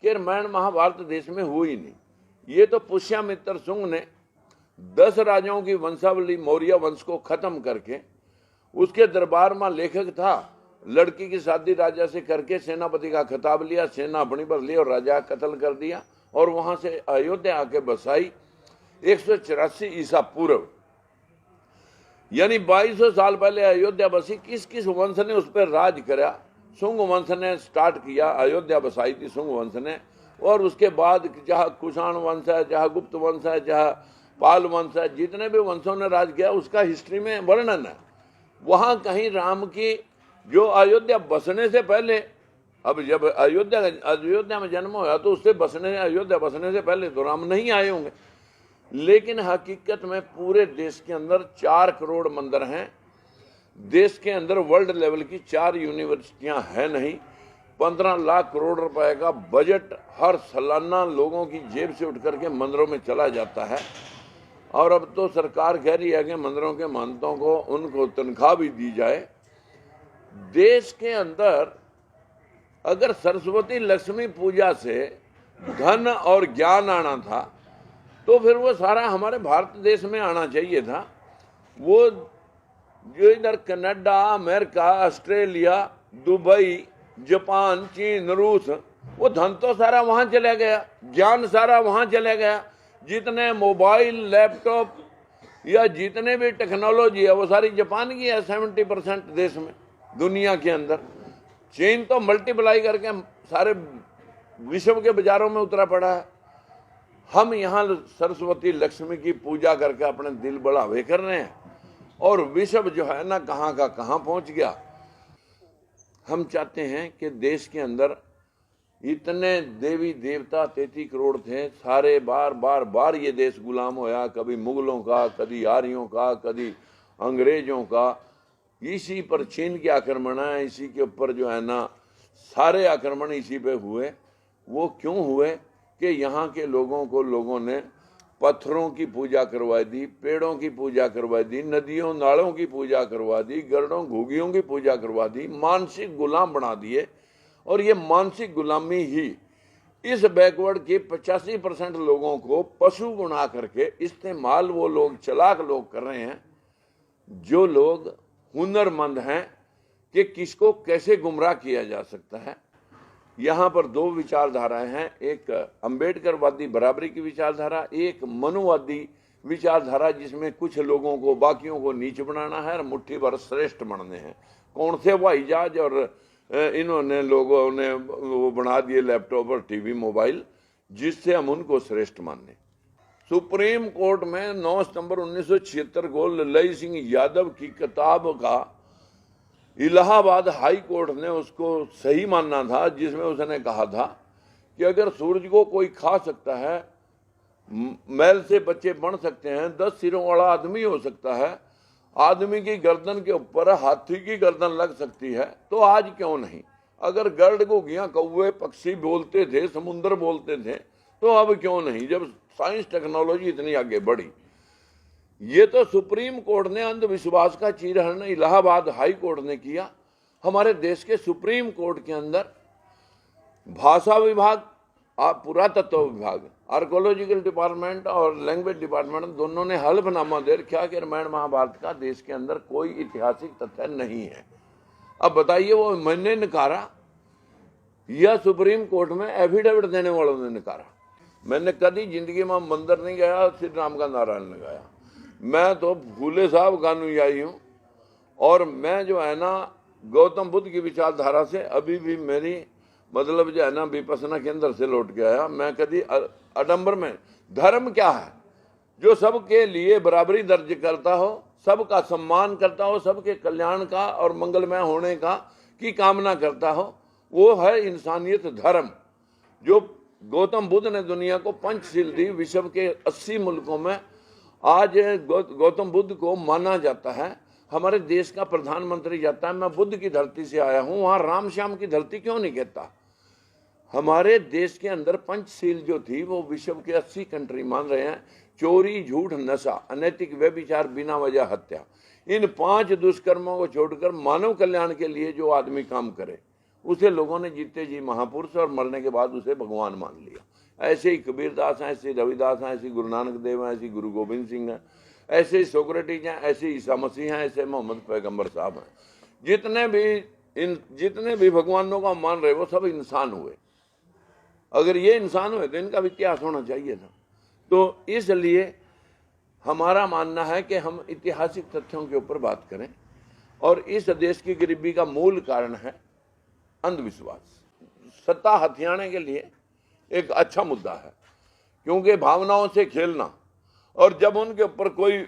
कि रामायण महाभारत देश में हुई ही नहीं। ये तो पुष्यमित्र शुंग ने 10 राजाओं की वंशावली मौर्य वंश को खत्म करके, उसके दरबार में लेखक था, लड़की की शादी राजा से करके सेनापति का खिताब लिया, सेना अपनी पर ली और राजा कत्ल कर दिया और वहां से अयोध्या आके बसाई 184 ईसा पूर्व, यानी 2200 साल पहले अयोध्या बसी। किस किस वंश ने उस पर राज करा? शुंग वंश ने स्टार्ट किया, अयोध्या बसाई थी शुंग वंश ने, और उसके बाद चाहे कुषाण वंश है, चाहे गुप्त वंश है, चाहे पाल वंश है, जितने भी वंशों ने राज किया उसका हिस्ट्री में वर्णन है। वहां कहीं राम की जो अयोध्या बसने से पहले, अब जब अयोध्या में जन्म हुआ तो उससे अयोध्या बसने से पहले तो राम नहीं आए होंगे, लेकिन हकीकत में पूरे देश के अंदर 4 करोड़ मंदिर हैं। देश के अंदर वर्ल्ड लेवल की 4 यूनिवर्सिटियां हैं नहीं। 15 लाख करोड़ रुपए का बजट हर सालाना लोगों की जेब से उठ करके मंदिरों में चला जाता है। और अब तो सरकार कह रही है कि मंदिरों के महंतों को उनको तनख्वाह भी दी जाए। देश के अंदर अगर सरस्वती लक्ष्मी पूजा से धन और ज्ञान आना था तो फिर वो सारा हमारे भारत देश में आना चाहिए था। वो जो इधर Canada, America, Australia, Dubai, Japan, चीन, रूस, वो धन तो सारा वहां चला गया, ज्ञान सारा वहां चला गया। जितने मोबाइल, लैपटॉप या जितने भी टेक्नोलॉजी है वो सारी जापान की है 70% देश में, दुनिया के अंदर। चीन तो मल्टीप्लाई करके सारे विश्व के बाजारों में उतरा पड़ा है। हम यहाँ सरस्वती लक्ष्मी की पूजा करके अपने दिल बढ़ावे कर रहे हैं और विश्व जो है ना कहाँ का कहाँ पहुंच गया। हम चाहते हैं कि देश के अंदर इतने देवी देवता 33 करोड़ थे, सारे बार ये देश गुलाम होया, कभी मुगलों का, कभी आर्यों का, कभी अंग्रेजों का। इसी पर चीन के आक्रमण है, इसी के ऊपर जो है ना सारे आक्रमण इसी पे हुए। वो क्यों हुए कि यहाँ के लोगों ने पत्थरों की पूजा करवा दी, पेड़ों की पूजा करवा दी, नदियों नालों की पूजा करवा दी, गरुड़ों घुगियों की पूजा करवा दी, मानसिक गुलाम बना दिए। और ये मानसिक गुलामी ही इस बैकवर्ड के 85% लोगों को पशु बना करके इस्तेमाल वो लोग चालाक लोग कर रहे हैं, जो लोग हुनरमंद हैं कि किसको कैसे गुमराह किया जा सकता है। यहाँ पर 2 विचारधाराएं हैं, एक अंबेडकरवादी बराबरी की विचारधारा, एक मनुवादी विचारधारा, जिसमें कुछ लोगों को बाकियों को नीच बनाना है और मुट्ठी भर श्रेष्ठ बनने हैं। कौन से हवाई जहाज और इन्होंने लोगों ने वो बना दिए लैपटॉप और टीवी मोबाइल, जिससे हम उनको श्रेष्ठ माने। सुप्रीम कोर्ट में 9 सितंबर 1976 को ललई सिंह यादव की किताब का इलाहाबाद हाई कोर्ट ने उसको सही मानना था, जिसमें उसने कहा था कि अगर सूरज को कोई खा सकता है, मैल से बच्चे बन सकते हैं, 10 सिरों वाला आदमी हो सकता है, आदमी की गर्दन के ऊपर हाथी की गर्दन लग सकती है, तो आज क्यों नहीं? अगर गर्द घुगियां, कौवे, पक्षी बोलते थे, समुद्र बोलते थे, तो अब क्यों नहीं, जब साइंस टेक्नोलॉजी इतनी आगे बढ़ी। ये तो सुप्रीम कोर्ट ने अंधविश्वास का चीरहरण इलाहाबाद हाई कोर्ट ने किया। हमारे देश के सुप्रीम कोर्ट के अंदर भाषा विभाग, पुरातत्व विभाग, आर्कोलॉजिकल डिपार्टमेंट और लैंग्वेज डिपार्टमेंट दोनों ने हल्फनामा दे रखा कि रामायण महाभारत का देश के अंदर कोई ऐतिहासिक तथ्य नहीं है। अब बताइए, वो मैंने नकारा या सुप्रीम कोर्ट में एफिडेविट देने वालों ने नकारा? मैंने कभी जिंदगी में मंदिर नहीं गया, श्री राम का नारा नहीं लगाया। मैं तो फूले साहब का अनुयायी हूँ और मैं जो है ना गौतम बुद्ध की विचारधारा से अभी भी मेरी मतलब जो है ना विपसना केंद्र से लौट के आया। मैं कभी आडंबर में धर्म क्या है? जो सबके लिए बराबरी दर्ज करता हो, सबका सम्मान करता हो, सबके कल्याण का और मंगलमय होने का की कामना करता हो, वो है इंसानियत धर्म। जो गौतम बुद्ध ने दुनिया को पंचशील दी, विश्व के 80 मुल्कों में आज गौतम बुद्ध को माना जाता है। हमारे देश का प्रधानमंत्री जाता है, मैं बुद्ध की धरती से आया हूं, वहां राम श्याम की धरती क्यों नहीं कहता? हमारे देश के अंदर पंचशील जो थी वो विश्व के 80 कंट्री मान रहे हैं। चोरी, झूठ, नशा, अनैतिक व्यभिचार, बिना वजह हत्या, इन 5 दुष्कर्मों को छोड़कर मानव कल्याण के लिए जो आदमी काम करे उसे लोगों ने जीते जी महापुरुष और मरने के बाद उसे भगवान मान लिया। ऐसे ही कबीरदास हैं, ऐसे रविदास हैं, ऐसे गुरु नानक देव हैं, ऐसे गुरु गोविंद सिंह हैं, ऐसे ही सोक्रेटिस हैं, ऐसे ईसा मसीह हैं, ऐसे मोहम्मद पैगंबर साहब हैं। जितने भी भगवानों का मान रहे वो सब इंसान हुए। अगर ये इंसान हुए तो इनका भी इतिहास होना चाहिए था। तो इसलिए हमारा मानना है कि हम ऐतिहासिक तथ्यों के ऊपर बात करें। और इस देश की गरीबी का मूल कारण है अंधविश्वास। सत्ता हथियाने के लिए एक अच्छा मुद्दा है, क्योंकि भावनाओं से खेलना, और जब उनके ऊपर कोई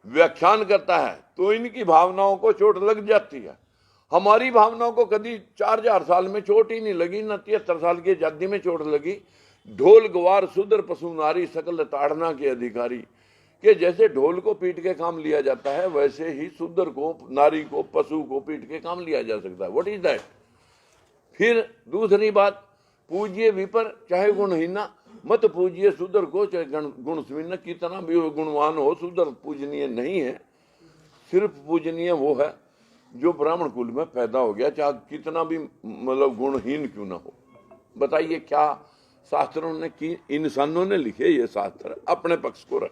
व्याख्यान करता है तो इनकी भावनाओं को चोट लग जाती है। हमारी भावनाओं को कभी 4000 साल में चोट ही नहीं लगी, न 73 साल की आजादी में चोट लगी। ढोल गवार शूद्र पशु नारी सकल ताड़ना के अधिकारी, कि जैसे ढोल को पीट के काम लिया जाता है वैसे ही शूद्र को, नारी को, पशु को पीट के काम लिया जा सकता है। What is that. फिर दूसरी बात, पूज्य विपर चाहे गुणहीना, मत पूजिए शूद्र को चाहे गुणहीन। कितना भी गुणवान हो, शूद्र पूजनीय नहीं है। सिर्फ पूजनीय वो है जो ब्राह्मण कुल में पैदा हो गया, चाहे कितना भी मतलब गुणहीन क्यों ना हो। बताइए क्या शास्त्रों ने की, इंसानों ने लिखे ये शास्त्र अपने पक्ष को रख।